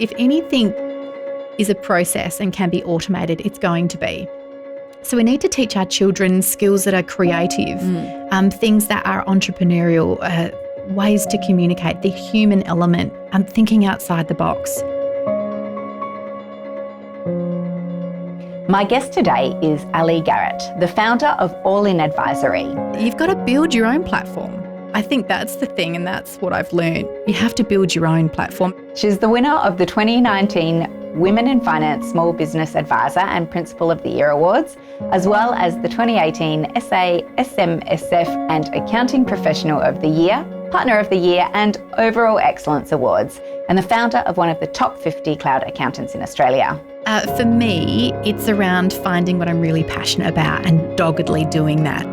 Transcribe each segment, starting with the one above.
If anything is a process and can be automated, it's going to be. So we need to teach our children skills that are creative, things that are entrepreneurial, ways to communicate, the human element, thinking outside the box. My guest today is Aly Garrett, the founder of All In Advisory. You've got to build your own platform. I think that's the thing, and that's what I've learned. You have to build your own platform. She's the winner of the 2019 Women in Finance Small Business Advisor and Principal of the Year Awards, as well as the 2018 SA SMSF and Accounting Professional of the Year, Partner of the Year and Overall Excellence Awards, and the founder of one of the top 50 cloud accountants in Australia. For me, it's around finding what I'm really passionate about and doggedly doing that.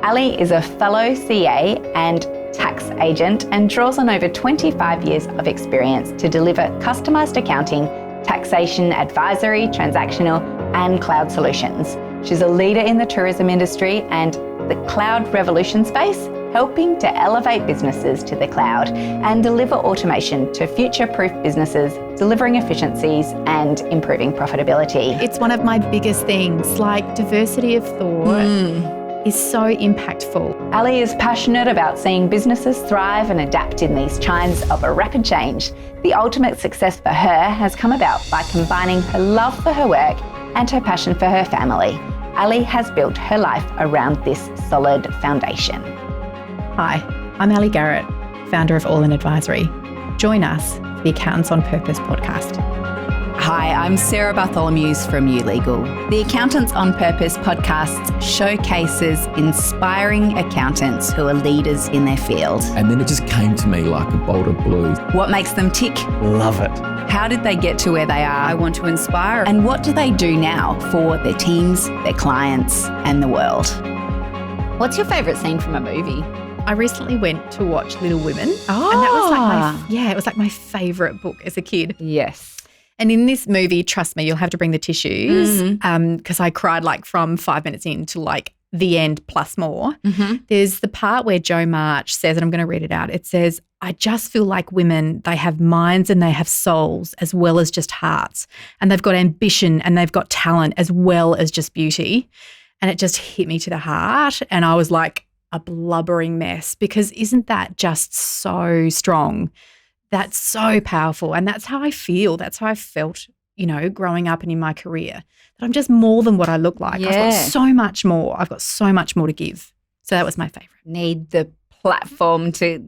Aly is a fellow CA and tax agent and draws on over 25 years of experience to deliver customised accounting, taxation, advisory, transactional and cloud solutions. She's a leader in the tourism industry and the cloud revolution space, helping to elevate businesses to the cloud and deliver automation to future-proof businesses, delivering efficiencies and improving profitability. It's one of my biggest things, like diversity of thought is so impactful. Aly is passionate about seeing businesses thrive and adapt in these times of a rapid change. The ultimate success for her has come about by combining her love for her work and her passion for her family. Aly has built her life around this solid foundation. Hi, I'm Aly Garrett, founder of All In Advisory. Join us for the Accountants on Purpose podcast. Hi, I'm Sarah Bartholomew's from YouLegal. The Accountants on Purpose podcast showcases inspiring accountants who are leaders in their field. And then it just came to me like a bolt of blue. What makes them tick? Love it. How did they get to where they are? I want to inspire. And what do they do now for their teams, their clients, and the world? What's your favourite scene from a movie? I recently went to watch Little Women. Oh. And that was it was like my favourite book as a kid. Yes. And in this movie, trust me, you'll have to bring the tissues because I cried like from 5 minutes in to like the end plus more. There's the part where Jo March says, and I'm going to read it out, it says, "I just feel like women, they have minds and they have souls as well as just hearts. And they've got ambition and they've got talent as well as just beauty." And it just hit me to the heart. And I was like a blubbering mess because isn't that just so strong? That's so powerful. And that's how I feel. That's how I felt, growing up and in my career, that I'm just more than what I look like. Yeah. I've got so much more. I've got so much more to give. So that was my favourite. Need the platform to...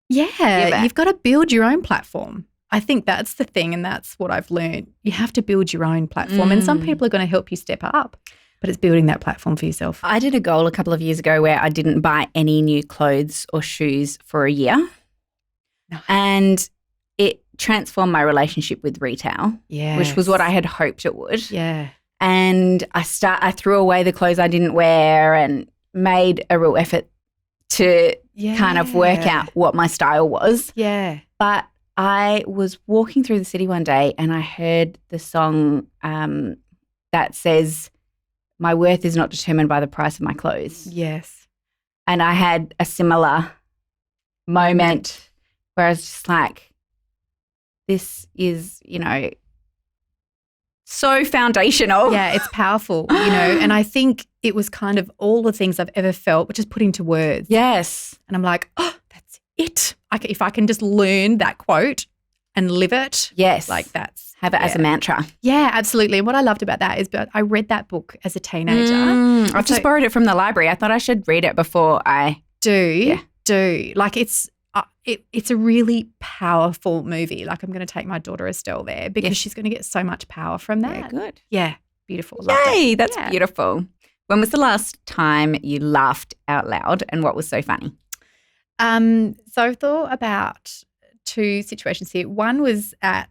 Yeah, you've got to build your own platform. I think that's the thing, and that's what I've learned. You have to build your own platform, and some people are going to help you step up, but it's building that platform for yourself. I did a goal a couple of years ago where I didn't buy any new clothes or shoes for a year. And it transformed my relationship with retail, which was what I had hoped it would. Yeah. And I threw away the clothes I didn't wear and made a real effort to kind of work out what my style was. Yeah. But I was walking through the city one day and I heard the song that says, "My worth is not determined by the price of my clothes." Yes. And I had a similar moment where I was just like, this is, so foundational. Yeah, it's powerful, and I think it was kind of all the things I've ever felt, but just put into words. Yes. And I'm like, oh, that's it. If I can just learn that quote and live it. Yes. Like that's. Have it as a mantra. Yeah, absolutely. And what I loved about that is I read that book as a teenager. I've just borrowed it from the library. I thought I should read it before I do. Like it's a really powerful movie. Like I'm going to take my daughter Estelle there because she's going to get so much power from that. Yeah, good. Yeah, beautiful. Yay, that's beautiful. When was the last time you laughed out loud and what was so funny? So I've thought about two situations here. One was at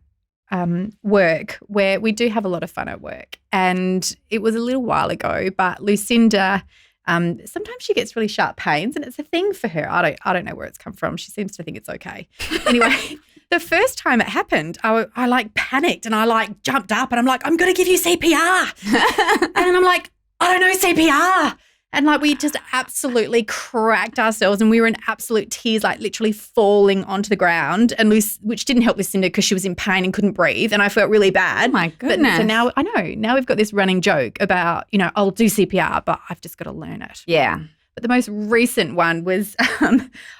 work where we do have a lot of fun at work, and it was a little while ago, but Lucinda sometimes she gets really sharp pains and it's a thing for her. I don't know where it's come from. She seems to think it's okay. Anyway, the first time it happened, I like panicked and I like jumped up and I'm like, I'm going to give you CPR. And I'm like, I don't know CPR. And like we just absolutely cracked ourselves and we were in absolute tears, like literally falling onto the ground, and which didn't help Lucinda because she was in pain and couldn't breathe, and I felt really bad. Oh my goodness. But so now I know, now we've got this running joke about, I'll do CPR, but I've just got to learn it. Yeah. But the most recent one was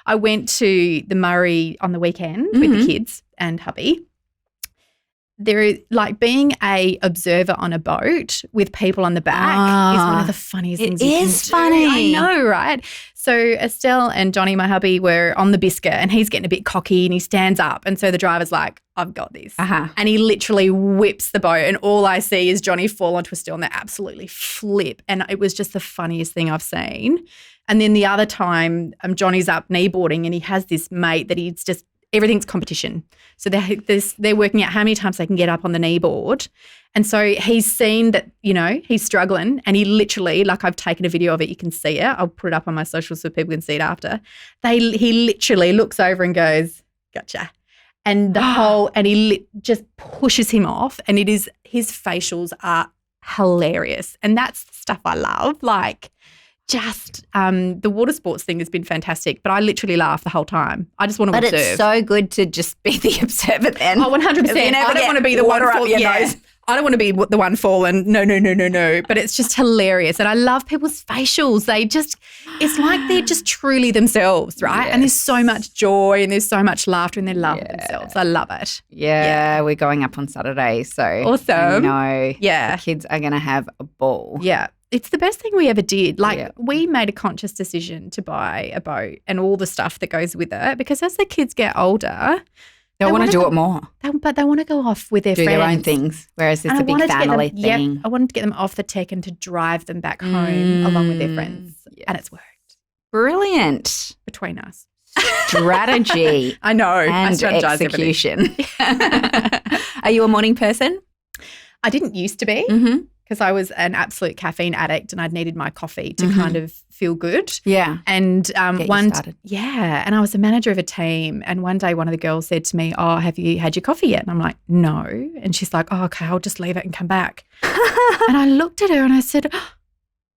I went to the Murray on the weekend with the kids and hubby. There, like being a observer on a boat with people on the back is one of the funniest things you can do. It is funny. I know, right? So Estelle and Johnny, my hubby, were on the biscuit and he's getting a bit cocky and he stands up, and so the driver's like, I've got this. And he literally whips the boat, and all I see is Johnny fall onto a steel and they absolutely flip, and it was just the funniest thing I've seen. And then the other time, Johnny's up kneeboarding and he has this mate that he's just, everything's competition. So they're working out how many times they can get up on the kneeboard. And so he's seen that, he's struggling, and he literally, like I've taken a video of it, you can see it. I'll put it up on my socials so people can see it after. He literally looks over and goes, gotcha. And he just pushes him off, and his facials are hilarious. And that's the stuff I love. Like, just the water sports thing has been fantastic, but I literally laugh the whole time. I just want to observe. But it's so good to just be the observer then. Oh, 100%. I don't want to be the one up your nose. I don't want to be the one falling. No. But it's just hilarious. And I love people's facials. It's like they're just truly themselves, right? Yes. And there's so much joy and there's so much laughter and they love themselves. I love it. Yeah, we're going up on Saturday. So awesome. The kids are going to have a ball. Yeah. It's the best thing we ever did. We made a conscious decision to buy a boat and all the stuff that goes with it, because as the kids get older, they want to do it more. But they want to go off with their friends. Do their own things, whereas it's a big family thing. I wanted to get them off the tech and to drive them back home along with their friends. Yes. And it's worked. Brilliant. Between us. Strategy. I know. And execution. Are you a morning person? I didn't used to be. Because I was an absolute caffeine addict and I'd needed my coffee to kind of feel good. Yeah. And and I was the manager of a team, and one day one of the girls said to me, "Oh, have you had your coffee yet?" And I'm like, "No." And she's like, "Oh, okay, I'll just leave it and come back." And I looked at her and I said, oh,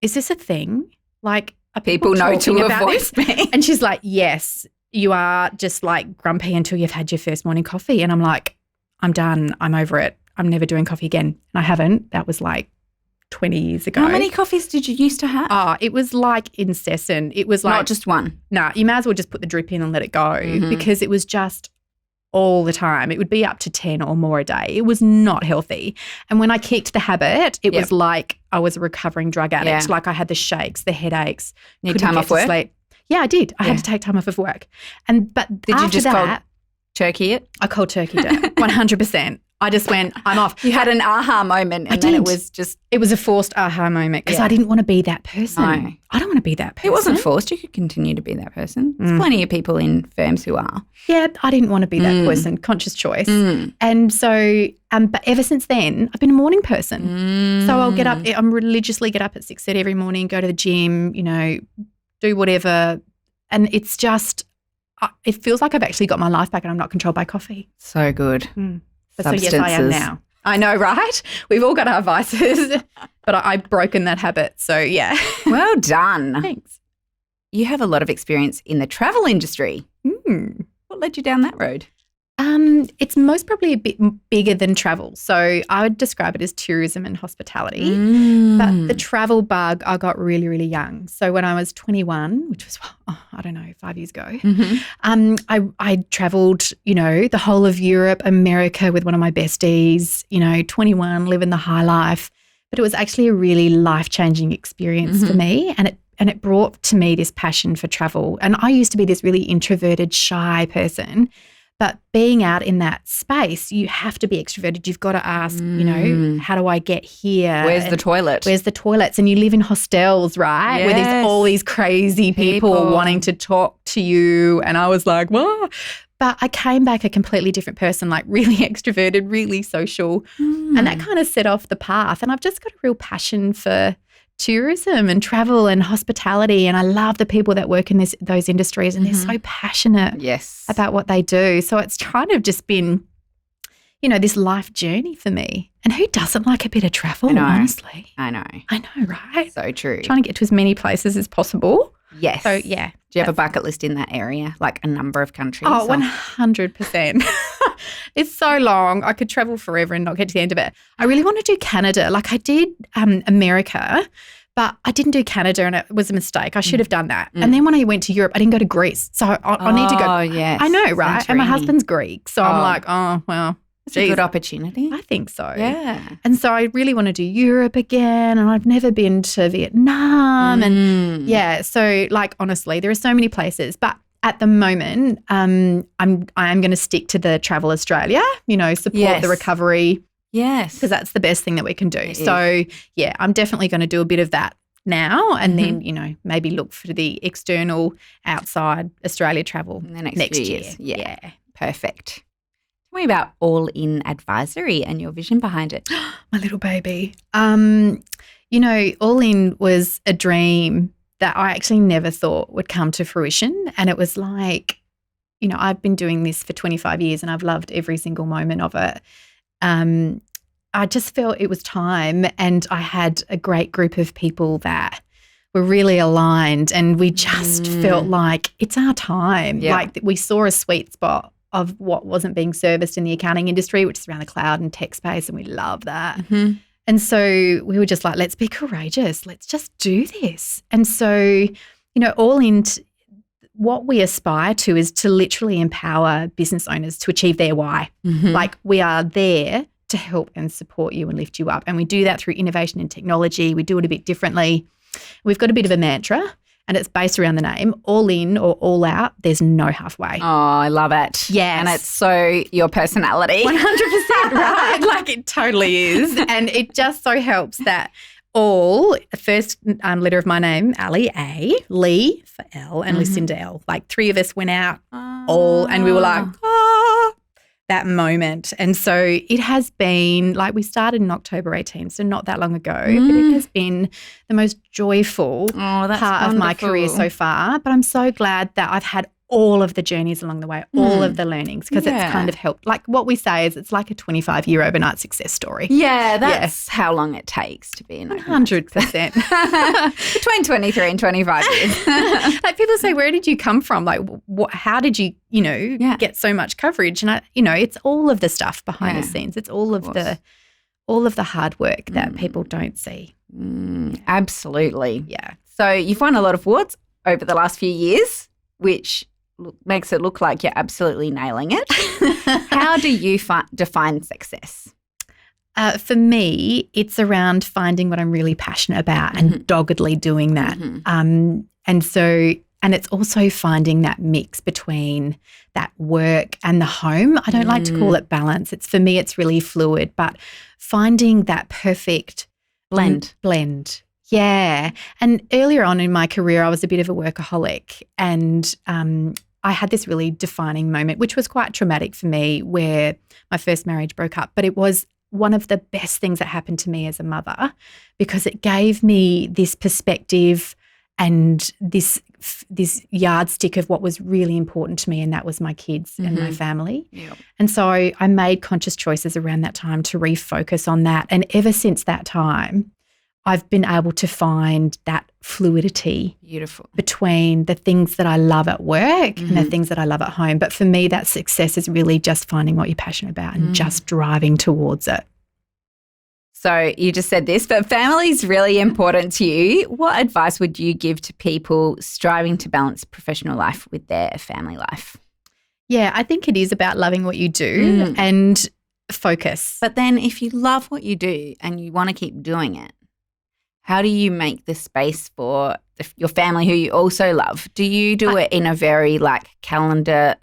"Is this a thing? Like, are people know to avoid me?" And she's like, "Yes, you are just like grumpy until you've had your first morning coffee." And I'm like, "I'm done. I'm over it. I'm never doing coffee again." And I haven't. That was like 20 years ago. How many coffees did you used to have? Oh, it was like incessant. It was like not just one. No, you may as well just put the drip in and let it go, because it was just all the time. It would be up to 10 or more a day. It was not healthy. And when I kicked the habit, it was like I was a recovering drug addict. Like I had the shakes, the headaches. Need time off work? Sleep. Yeah, I did. I had to take time off of work. But did you just cold turkey it? I cold turkeyed it 100%. I just went, I'm off. You had an aha moment and then it was just... It was a forced aha moment because I didn't want to be that person. No. I don't want to be that person. It wasn't forced. You could continue to be that person. There's plenty of people in firms who are. Yeah, I didn't want to be that person, conscious choice. And so, but ever since then, I've been a morning person. So I'll get up, I'm religiously get up at 6:30 every morning, go to the gym, do whatever. And it's just, it feels like I've actually got my life back and I'm not controlled by coffee. So good. But so yes, I am now. I know, right? We've all got our vices, but I've broken that habit. So yeah. Well done. Thanks. You have a lot of experience in the travel industry. What led you down that road? It's most probably a bit bigger than travel. So I would describe it as tourism and hospitality. But the travel bug, I got really, really young. So when I was 21, which was, 5 years ago, I travelled, the whole of Europe, America with one of my besties, 21, living the high life. But it was actually a really life-changing experience for me, and it brought to me this passion for travel. And I used to be this really introverted, shy person. But being out in that space, you have to be extroverted. You've got to ask, how do I get here? Where's the toilet? Where's the toilets? And you live in hostels, right? Yes. Where there's all these crazy people wanting to talk to you. And I was like, whoa. But I came back a completely different person, like really extroverted, really social. And that kind of set off the path. And I've just got a real passion for tourism and travel and hospitality, and I love the people that work in those industries, and they're so passionate about what they do. So it's kind of just been, this life journey for me. And who doesn't like a bit of travel, honestly? I know, right? So true. Trying to get to as many places as possible. Yes. So, yeah. Do you have a bucket list in that area, like a number of countries? Oh, 100%. It's so long. I could travel forever and not get to the end of it. I really want to do Canada. Like I did America, but I didn't do Canada and it was a mistake. I should have done that. And then when I went to Europe, I didn't go to Greece. So I need to go. Oh, yes. I know, right? Santorini. And my husband's Greek. So I'm like, oh, well. It's a good opportunity. I think so. Yeah. And so I really want to do Europe again, and I've never been to Vietnam. And so like honestly, there are so many places. But at the moment, I am going to stick to the Travel Australia, support the recovery. Yes. Because that's the best thing that we can do. So yeah, I'm definitely going to do a bit of that now and then, maybe look for the external outside Australia travel in the next year. Yeah. Perfect. Tell me about All In Advisory and your vision behind it. My little baby. All In was a dream that I actually never thought would come to fruition. And it was like, I've been doing this for 25 years and I've loved every single moment of it. I just felt it was time, and I had a great group of people that were really aligned, and we just felt like it's our time. Yeah. Like we saw a sweet spot of what wasn't being serviced in the accounting industry, which is around the cloud and tech space, and we love that. And so we were just like, let's be courageous. Let's just do this. And so, All In, what we aspire to is to literally empower business owners to achieve their why. Like we are there to help and support you and lift you up. And we do that through innovation and technology. We do it a bit differently. We've got a bit of a mantra, and it's based around the name, all in or all out. There's no halfway. Oh, I love it. Yes. And it's so your personality. 100%, right? Like it totally is. And it just so helps that all, first letter of my name, Aly, A, Lee for L, and Lucinda L. Like three of us went out all, and we were like, that moment. And so it has been, like we started in October 18, so not that long ago, but it has been the most joyful part of my career so far. But I'm so glad that I've had all of the journeys along the way, all of the learnings, because it's kind of helped. Like what we say is it's like a 25-year overnight success story. Yeah, that's how long it takes to be an 100%. Between 23 and 25 years. Like people say, where did you come from? Like how did you, get so much coverage? And it's all of the stuff behind the scenes. It's all of the hard work that people don't see. Absolutely. Yeah. So you've won a lot of awards over the last few years, which makes it look like you're absolutely nailing it. How do you define success? For me, it's around finding what I'm really passionate about and doggedly doing that. And it's also finding that mix between that work and the home. I don't like to call it balance. For me, it's really fluid, but finding that perfect blend. Yeah. And earlier on in my career, I was a bit of a workaholic, and I had this really defining moment, which was quite traumatic for me, where my first marriage broke up. But it was one of the best things that happened to me as a mother, because it gave me this perspective and this yardstick of what was really important to me, and that was my kids and my family. Yep. And so I made conscious choices around that time to refocus on that. And ever since that time, I've been able to find that fluidity between the things that I love at work and the things that I love at home. But for me, that success is really just finding what you're passionate about and just driving towards it. So you just said this, but family is really important to you. What advice would you give to people striving to balance professional life with their family life? Yeah, I think it is about loving what you do and focus. But then if you love what you do and you want to keep doing it, how do you make the space for your family who you also love? Do you do it in a very calendar?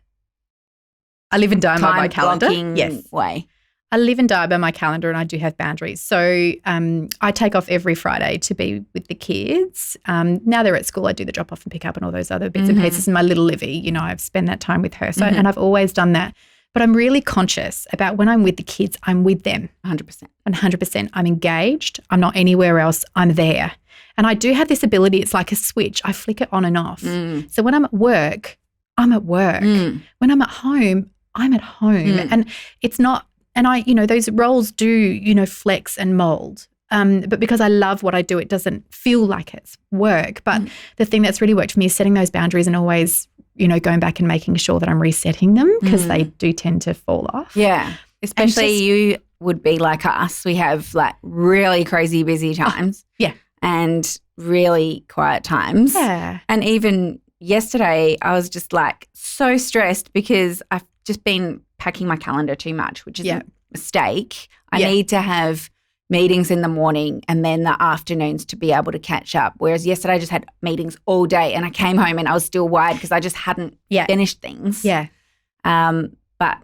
I live and die by my calendar. Yes. Way. I live and die by my calendar, and I do have boundaries. So I take off every Friday to be with the kids. Now they're at school, I do the drop off and pick up and all those other bits and pieces. And my little Livy, I spend that time with her. So and I've always done that. But I'm really conscious about when I'm with the kids, I'm with them. 100%. 100%. I'm engaged. I'm not anywhere else. I'm there. And I do have this ability. It's like a switch. I flick it on and off. So when I'm at work, I'm at work. When I'm at home, I'm at home. And it's not And I, those roles do, flex and mold. But because I love what I do, it doesn't feel like it's work. But the thing that's really worked for me is setting those boundaries and always, going back and making sure that I'm resetting them because they do tend to fall off. Yeah. Especially you would be like us. We have like really crazy busy times. Yeah. And really quiet times. Yeah. And even yesterday I was just like so stressed because I've just been packing my calendar too much, which is a mistake. I need to have meetings in the morning and then the afternoons to be able to catch up. Whereas yesterday I just had meetings all day and I came home and I was still wired because I just hadn't finished things. Yeah. But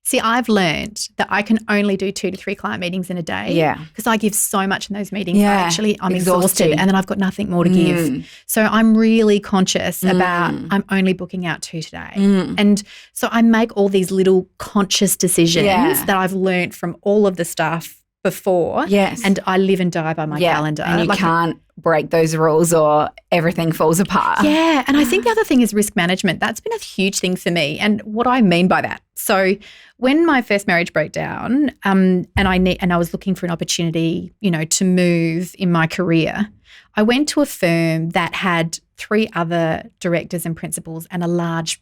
see, I've learned that I can only do 2 to 3 client meetings in a day. Yeah. Because I give so much in those meetings. Yeah. I'm exhausted and then I've got nothing more to give. So I'm really conscious about I'm only booking out 2 today. And so I make all these little conscious decisions that I've learned from all of the stuff before. Yes. And I live and die by my calendar. And you can't break those rules or everything falls apart. Yeah. And I think the other thing is risk management. That's been a huge thing for me. And what I mean by that. So when my first marriage broke down and I was looking for an opportunity, to move in my career, I went to a firm that had 3 other directors and principals and a large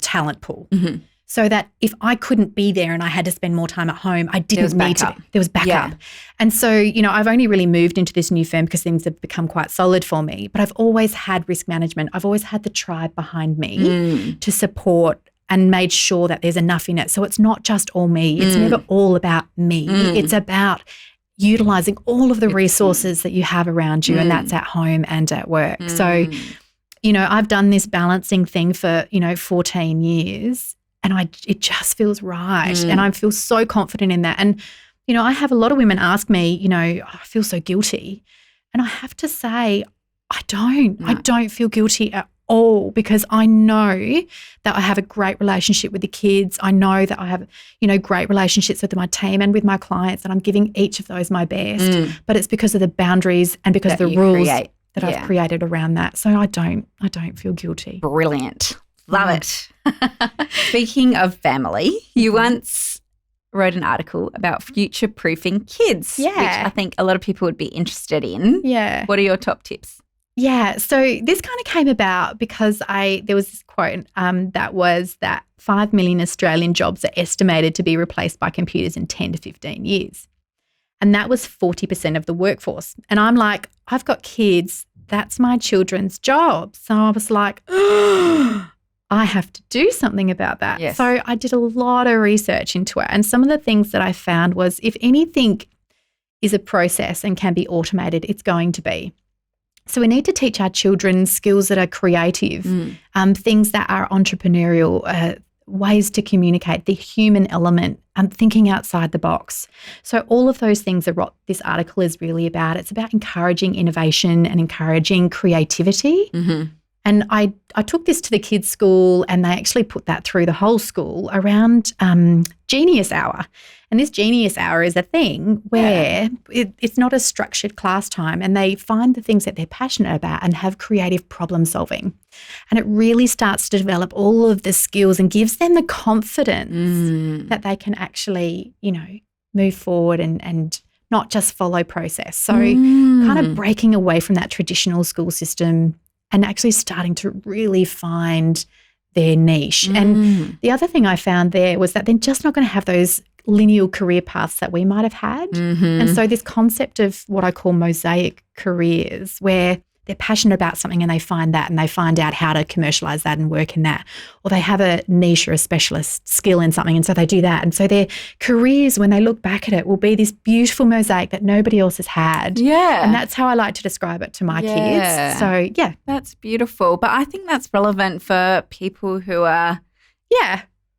talent pool. So that if I couldn't be there and I had to spend more time at home, I didn't need to. There was backup. And so, I've only really moved into this new firm because things have become quite solid for me. But I've always had risk management. I've always had the tribe behind me to support and made sure that there's enough in it. So it's not just all me. It's never all about me. It's about utilising all of the resources that you have around you, and that's at home and at work. So, I've done this balancing thing for, 14 years. And it just feels right. And I feel so confident in that. And, I have a lot of women ask me, I feel so guilty. And I have to say, I don't. I don't feel guilty at all because I know that I have a great relationship with the kids. I know that I have, great relationships with my team and with my clients, and I'm giving each of those my best. But it's because of the boundaries and because of the rules that I've created around that. So I don't feel guilty. Brilliant. Love it. Speaking of family, you once wrote an article about future-proofing kids, which I think a lot of people would be interested in. Yeah. What are your top tips? Yeah. So this kind of came about because there was this quote that was that 5 million Australian jobs are estimated to be replaced by computers in 10 to 15 years. And that was 40% of the workforce. And I'm like, I've got kids. That's my children's job. So I was like, I have to do something about that. Yes. So I did a lot of research into it. And some of the things that I found was if anything is a process and can be automated, it's going to be. So we need to teach our children skills that are creative, things that are entrepreneurial, ways to communicate, the human element, thinking outside the box. So all of those things are what this article is really about. It's about encouraging innovation and encouraging creativity. And I took this to the kids' school and they actually put that through the whole school around Genius Hour. And this Genius Hour is a thing where it's not a structured class time and they find the things that they're passionate about and have creative problem solving. And it really starts to develop all of the skills and gives them the confidence that they can actually, move forward and not just follow process. So kind of breaking away from that traditional school system and actually starting to really find their niche. And the other thing I found there was that they're just not going to have those linear career paths that we might have had. And so this concept of what I call Mosaic Careers, where they're passionate about something and they find that and they find out how to commercialize that and work in that, or they have a niche or a specialist skill in something and so they do that. And so their careers, when they look back at it, will be this beautiful mosaic that nobody else has had. Yeah. And that's how I like to describe it to my kids. So, yeah. That's beautiful. But I think that's relevant for people who are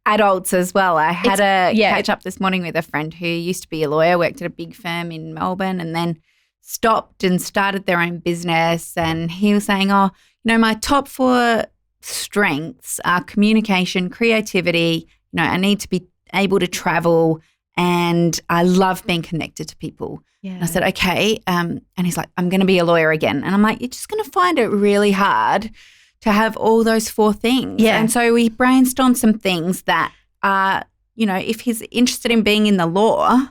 adults as well. I had catch up this morning with a friend who used to be a lawyer, worked at a big firm in Melbourne and then stopped and started their own business. And he was saying, my top 4 strengths are communication, creativity, I need to be able to travel and I love being connected to people. Yeah. And I said, okay. And he's like, I'm going to be a lawyer again. And I'm like, you're just going to find it really hard to have all those 4 things. Yeah. And so we brainstormed some things that are if he's interested in being in the law,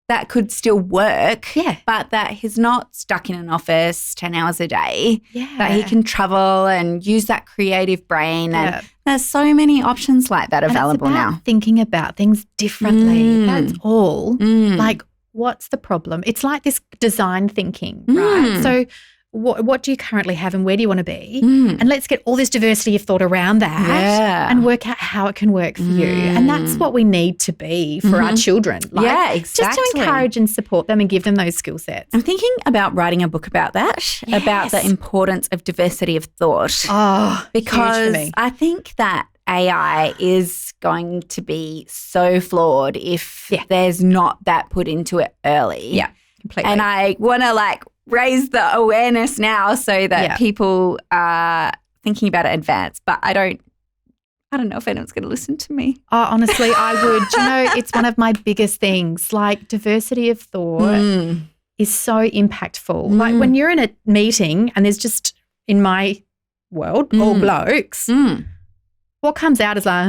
that could still work. Yeah. But that he's not stuck in an office 10 hours a day. Yeah. That he can travel and use that creative brain. Yeah. And there's so many options like that available and it's about now. thinking about things differently. That's all. Like, what's the problem? It's like this design thinking, right? So what do you currently have and where do you want to be? And let's get all this diversity of thought around that and work out how it can work for you. And that's what we need to be for our children. Yeah, exactly. Just to encourage and support them and give them those skill sets. I'm thinking about writing a book about that, about the importance of diversity of thought. Oh, because huge for me. I think that AI is going to be so flawed if there's not that put into it early. Yeah, completely. And I want to raise the awareness now so that people are thinking about it in advance. But I don't know if anyone's going to listen to me. Oh, honestly, I would. It's one of my biggest things. Like, diversity of thought is so impactful. Like, when you're in a meeting and there's just, in my world, all blokes, what comes out is like,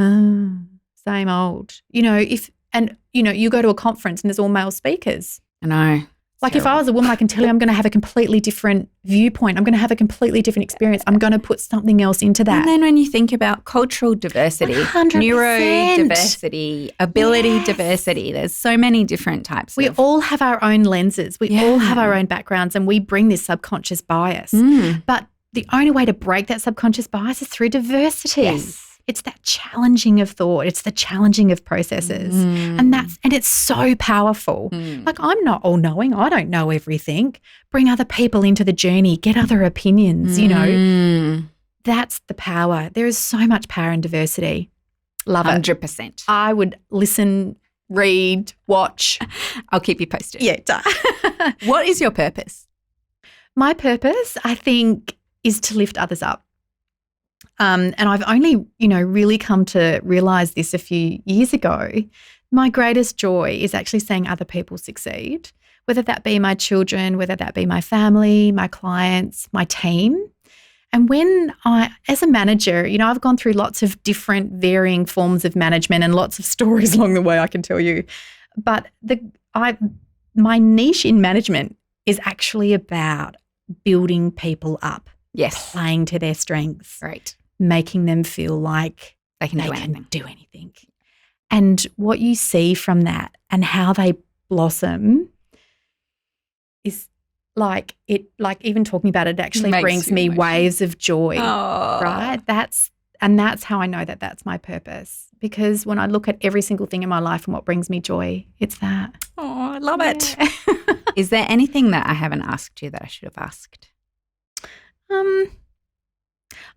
same old. You go to a conference and there's all male speakers. I know. Like, if I was a woman, I can tell you I'm going to have a completely different viewpoint. I'm going to have a completely different experience. I'm going to put something else into that. And then when you think about cultural diversity, 100%. neurodiversity, ability diversity, there's so many different types. We all have our own lenses. We all have our own backgrounds, and we bring this subconscious bias. But the only way to break that subconscious bias is through diversity. Yes. It's that challenging of thought. It's the challenging of processes. And it's so powerful. Like, I'm not all knowing. I don't know everything. Bring other people into the journey, get other opinions, That's the power. There is so much power in diversity. Love 100%. I would listen, read, watch. I'll keep you posted. Yeah. What is your purpose? My purpose, I think, is to lift others up. And I've only, really come to realise this a few years ago. My greatest joy is actually seeing other people succeed, whether that be my children, whether that be my family, my clients, my team. And as a manager, I've gone through lots of different varying forms of management and lots of stories along the way, I can tell you. But my niche in management is actually about building people up. Yes. Playing to their strengths. Right. Making them feel like they can do anything. And what you see from that and how they blossom is even talking about it actually brings me waves of joy. Right? That's how I know that that's my purpose. Because when I look at every single thing in my life and what brings me joy, it's that. Oh, I love it. Is there anything that I haven't asked you that I should have asked?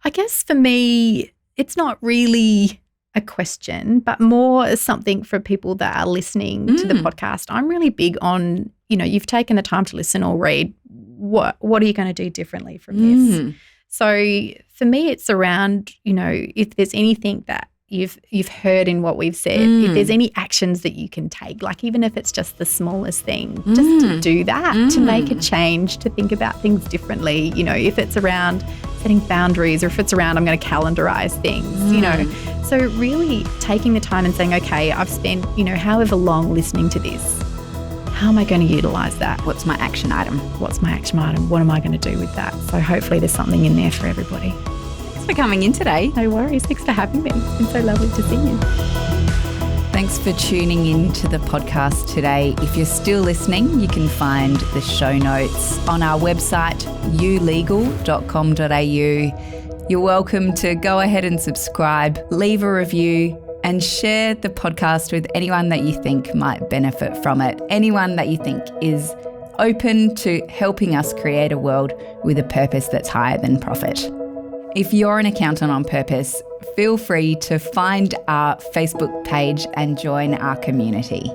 I guess for me, it's not really a question, but more something for people that are listening to the podcast. I'm really big on, you've taken the time to listen or read. What are you going to do differently from this? So for me, it's around, if there's anything that you've heard in what we've said, if there's any actions that you can take, like even if it's just the smallest thing, just to do that, to make a change, to think about things differently, if it's around setting boundaries or if it's around I'm going to calendarize things, So really taking the time and saying, okay, I've spent, however long listening to this. How am I going to utilise that? What's my action item? What's my action item? What am I going to do with that? So hopefully there's something in there for everybody. Thanks for coming in today. No worries. Thanks for having me. It's been so lovely to see you. Thanks for tuning in to the podcast today. If you're still listening, you can find the show notes on our website, ulegal.com.au. You're welcome to go ahead and subscribe, leave a review, and share the podcast with anyone that you think might benefit from it, anyone that you think is open to helping us create a world with a purpose that's higher than profit. If you're an accountant on purpose, feel free to find our Facebook page and join our community.